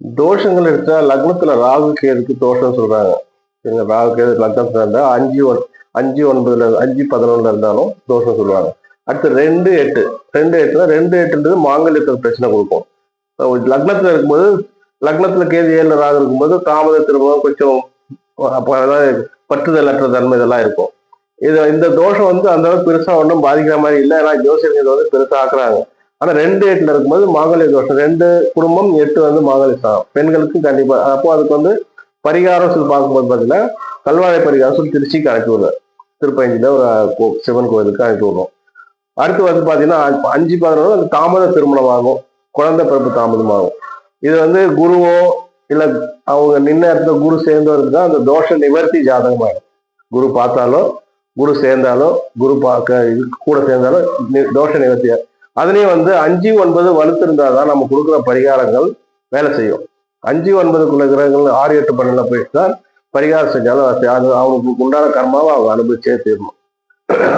தோஷங்கள் எடுத்தா லக்னத்துல ராகு கேதுக்கு தோஷம் சொல்றாங்க. சரிங்க, ராகு கேது லக்னத்துல இருந்தா 5-9 5-11 இருந்தாலும் தோஷம் சொல்லுவாங்க. அடுத்து 2-8 2-8ன்றது மாங்கல்யத்துக்கு பிரச்சனை கொடுக்கும். லக்னத்துல இருக்கும்போது லக்னத்துல கேது 7 ராகு இருக்கும்போது தாமத திருமணம் கொஞ்சம் அதாவது பற்றுதல் அற்ற தன்மை இதெல்லாம் இருக்கும். இந்த தோஷம் வந்து அந்த அளவுக்கு பெருசா ஒன்றும் பாதிக்கிற மாதிரி இல்லை. ஏன்னா ஜோசியர்கள் வந்து பெருசா ஆக்குறாங்க. ஆனா 2-8 இருக்கும்போது மாங்கல்ய தோஷம் 2 குடும்பம் 8 வந்து மாங்கல்ய ஸ்தானம் பெண்களுக்கு கண்டிப்பா. அப்போ அதுக்கு வந்து பரிகாரம் சொல்லி பார்க்கும்போது பார்த்தீங்கன்னா கல்வாழை பரிகாரம் சொல்லி திருச்சிக்கு அனுப்பி விடுறேன். திருப்பயஞ்சில ஒரு சிவன் கோயிலுக்கு அனுப்பி விடுறோம். அடுத்து வந்து பாத்தீங்கன்னா 5-11 அந்த தாமத திருமணம் ஆகும், குழந்தை பிறப்பு தாமதமாகும். இது வந்து குருவோ இல்ல அவங்க நின்ன இடத்துல குரு சேர்ந்தோ இருந்தா அந்த தோஷ நிவர்த்தி ஜாதகமாகும். குரு பார்த்தாலோ குரு சேர்ந்தாலோ குரு பார்க்க இது கூட சேர்ந்தாலும் தோஷ நிவர்த்தி. அதுலயும் வந்து 5-9 வலுத்து இருந்தாதான் நம்ம கொடுக்குற பரிகாரங்கள் வேலை செய்யும். 5-9க்குள்ள கிரகங்கள் 6-8-12 போயிட்டு தான் பரிகாரம் செஞ்சாலும் அது அவங்களுக்கு உண்டான கர்மாவை அவங்க அனுபவிச்சே தீரணும்.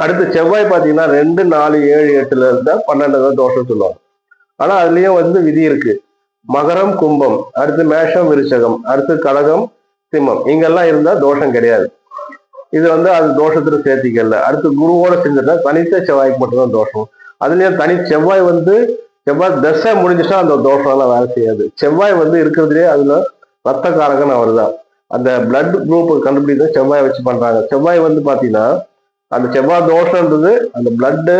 அடுத்து செவ்வாய் பார்த்தீங்கன்னா 2-4-7-8 இருந்தா 12 தோஷம் சொல்லுவாங்க. ஆனா அதுலயும் வந்து விதி இருக்கு. மகரம் கும்பம், அடுத்து மேஷம் விருச்சகம், அடுத்து கடகம் சிம்மம், இங்கெல்லாம் இருந்தா தோஷம் கிடையாது. இது வந்து அது தோஷத்துல சேர்த்திக்கல. அடுத்து குருவோட செஞ்சுட்டா தனித்த செவ்வாய்க்கு மட்டும்தான் தோஷம். அதுலயும் தனி செவ்வாய் வந்து செவ்வாய் தசை முடிஞ்சுட்டா அந்த தோஷம் எல்லாம் வேலை செய்யாது. செவ்வாய் வந்து இருக்கிறதுலே அதுல ரத்தக்காரகன் அவர் தான். அந்த பிளட் குரூப் கண்டுபிடிக்க செவ்வாய் வச்சு பண்றாங்க. செவ்வாய் வந்து பாத்தீங்கன்னா அந்த செவ்வாய் தோஷம்ன்றது அந்த பிளட்டு,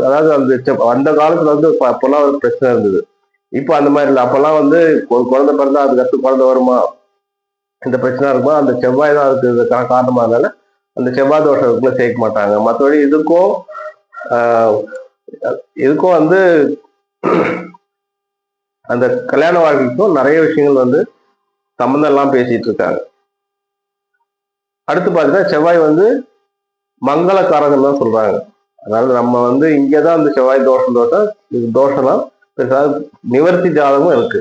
அதாவது அந்த காலத்துல வந்து அப்பெல்லாம் ஒரு பிரச்சனை இருந்தது. இப்ப அந்த மாதிரி இல்லை. அப்பெல்லாம் வந்து ஒரு குழந்தை பிறந்தா அதுக்கு அடுத்து குழந்தை வருமா, இந்த பிரச்சனை இருக்குமா, அந்த செவ்வாய் தான் அதுக்கு காரணமா இருந்தால அந்த செவ்வாய் தோஷத்துக்குள்ள சேர்க்க மாட்டாங்க. மற்றபடி இதுக்கும் வந்து அந்த கல்யாண வாழ்க்கைக்கும் நிறைய விஷயங்கள் வந்து சம்பந்தம் எல்லாம் பேசிட்டு இருக்காங்க. அடுத்து பாத்தீங்கன்னா செவ்வாய் வந்து மங்களக்காரகன் தான் சொல்றாங்க. அதனால நம்ம வந்து இங்கதான் அந்த செவ்வாய் தோஷம் இது தோஷம்லாம் நிவர்த்தி ஜாதகமும் இருக்கு.